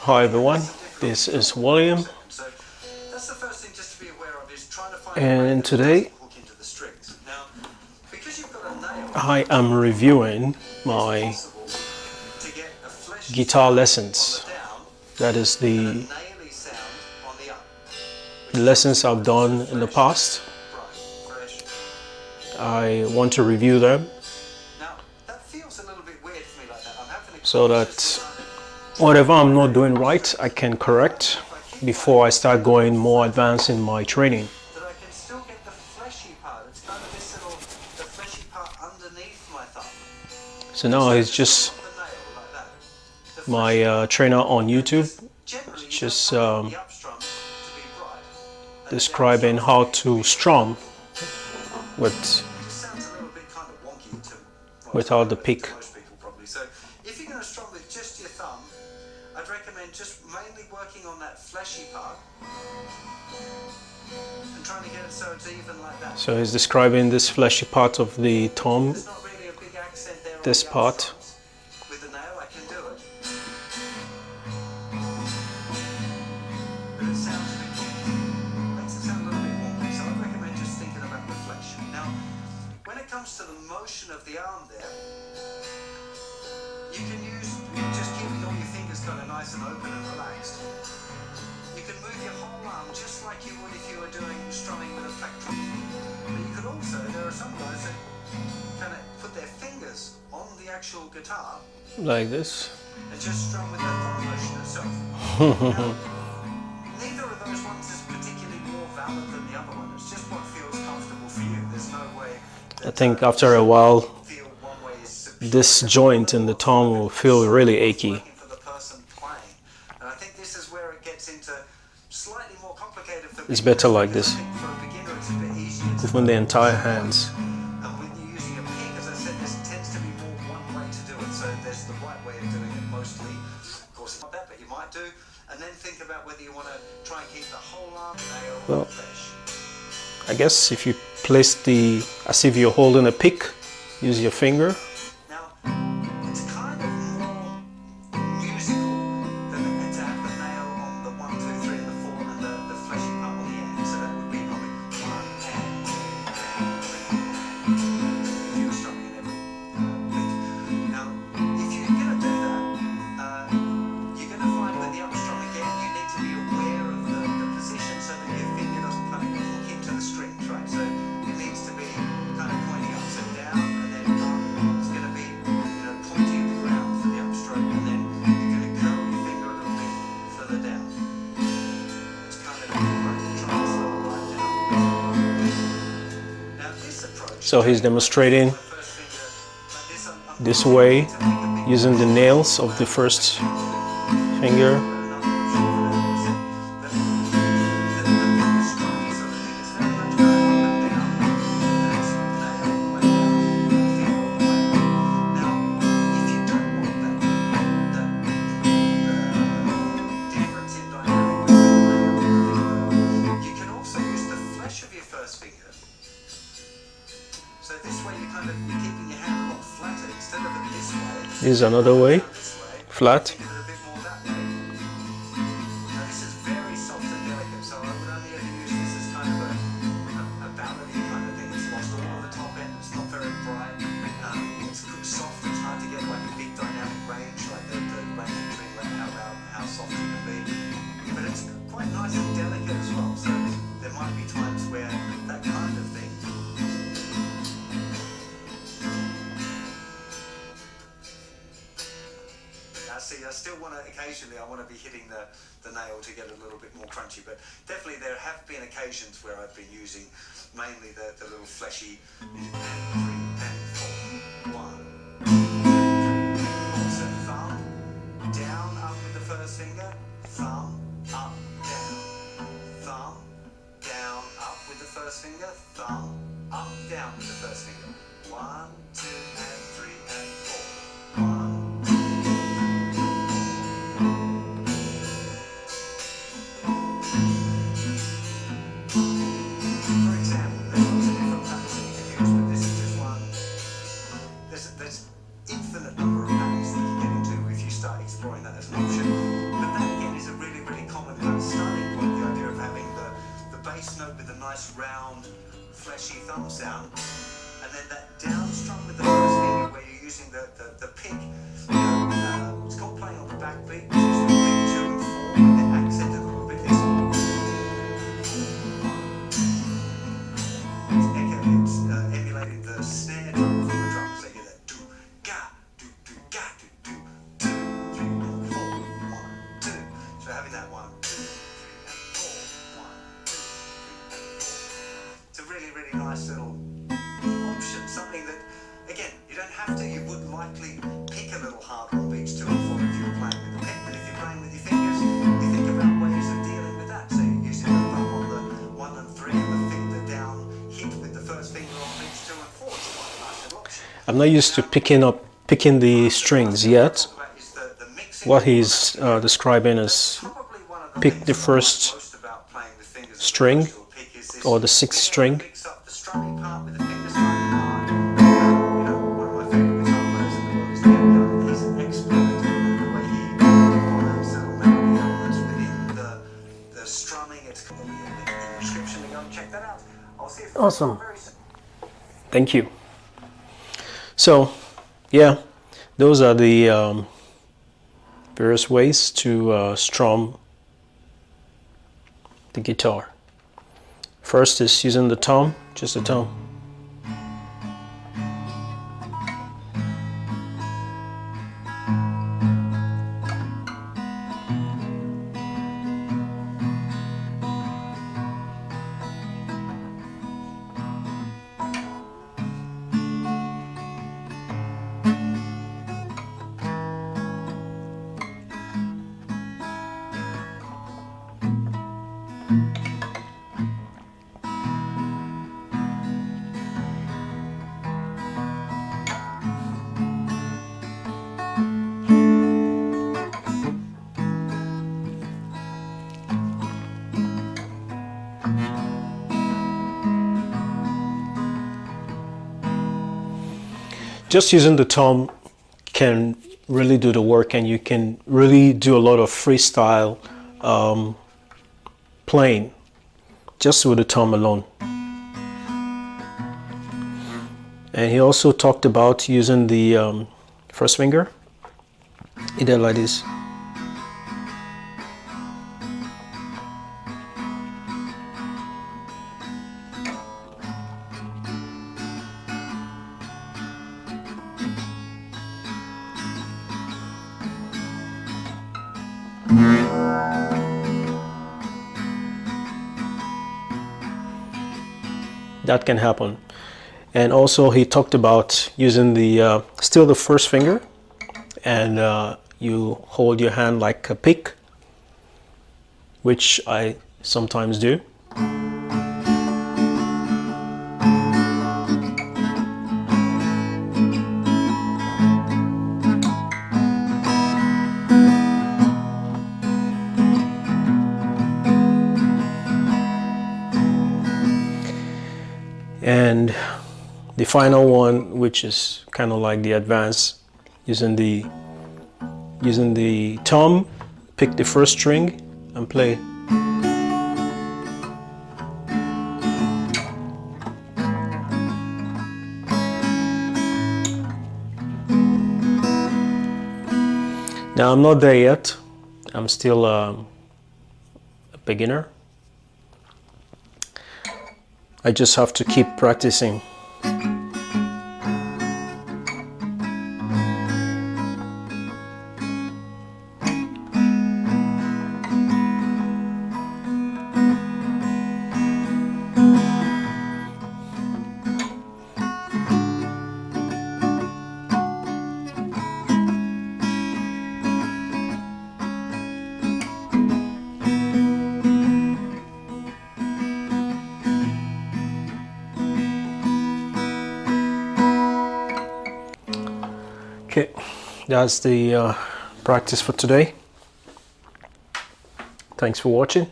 Hi everyone, this is William, and today I am reviewing my guitar lessons. That is the lessons I've done in the past. I want to review them so that whatever I'm not doing right, I can correct before I start going more advanced in my training. So now it's just my trainer on YouTube, just describing how to strum without the pick. So if you're going to strum with just your thumb, I'd recommend just mainly working on that fleshy part and trying to get it so it's even like that. So he's describing this fleshy part of the thumb, There's not really a big accent there. this part. With the nail I can do it. But it sounds a bit wonky. Makes it sound a little bit wonky, so I'd recommend just thinking about the flesh. Now, when it comes to the motion of the arm there, you can use just keeping all your fingers kind of nice and open and relaxed. You can move your whole arm just like you would if you were doing strumming with a plectrum. But you could also, there are some guys that kind of put their fingers on the actual guitar Like this. and just strum with their thumb motion itself. Now, neither of those ones is particularly more valid than the other one. It's just what feels comfortable for you. There's no way that, I think after a while, this joint in the thumb will feel really achy. And I think this is where it gets into slightly more complicated for It's better like this. For a beginner, it's a bit easier to Even the entire hands. and when you're using a pick, as I said, there tends to be more one way to do it. So there's the right way of doing it mostly. Of course, it's not that, but you might do. And then think about whether you want to try and keep the whole arm nail Well, flesh. I guess if you place the, as if you're holding a pick, use your finger. Now, it's kind of more musical than to have the nail on the 1, 2, 3 and the 4 and the fleshy part on the end. So that would be probably 1 and 2 and 3 if you were strumming in every beat. Now, if you're going to do that, you're going to find with the upstrum again, you need to be aware of the position so that your finger doesn't kind of hook into the strings, right? So it needs to be kind of pointing up, so down and then up. It's going to be, pointing at the ground for the upstroke, and then you're going to curl your finger a little bit further down. It's kind of trying to slow it right down. Now this approach. So he's demonstrating The first finger like this. this way using the nails of the first finger. So this way you're keeping your hand a lot flatter instead of it this way. Here's another way, flat. Think of it a bit more that way. Now this is very soft and delicate, so I would only ever use this as kind of a ballady kind of thing. It's lost all of the top end, it's not very bright. It's soft, it's hard to get like a big dynamic range, like the range between how soft it can be. But it's quite nice and delicate as well, so there might be times where that kind of thing. See, I still want to, occasionally I want to be hitting the nail to get a little bit more crunchy, but definitely there have been occasions where I've been using mainly the little fleshy and 3 and 4. 1, 2, 3, 4. So thumb, down, up with the first finger, thumb, up, down. Thumb, down, up with the first finger, thumb, up, down with the first finger. 1, 2, and 3 and 4. 1, there's infinite number of patterns that you get into if you start exploring that as an option. But that again fleshy thumb sound, and then that down strum with the first finger where you're using the pick. It's called playing on the backbeat, which is the pick 2 and 4, and then accented a little bit. It's emulating the snare drum from the drum, so you get that do ga do do ga do do 2 3 and 4 1 2. So having that 1 2 3 and 4 1 2 3 and 4. It's a really nice little option, something that again you don't have to. You would likely pick a little harder on beats 2 and 4 if you were playing with the pick, but if you're playing with your fingers, you think about ways of dealing with that. So you're using the thumb on the 1 and 3 and the finger down hit with the first finger on beats 2 and 4. It's quite a nice little option. I'm not used to picking the strings yet. What he's describing is pick the first string or the sixth string. Awesome. Thank you. So, yeah, those are the various ways to strum the guitar. First is using the thumb, just the thumb. Just using the thumb can really do the work, and you can really do a lot of freestyle playing just with the thumb alone. And he also talked about using the first finger. He did like this. That can happen. And also he talked about using the still the first finger, and you hold your hand like a pick, which I sometimes do. And the final one, which is kind of like the advanced, using the thumb, pick the first string and play. Now I'm not there yet. I'm still a beginner. I just have to keep practicing. Okay, that's the practice for today. Thanks for watching.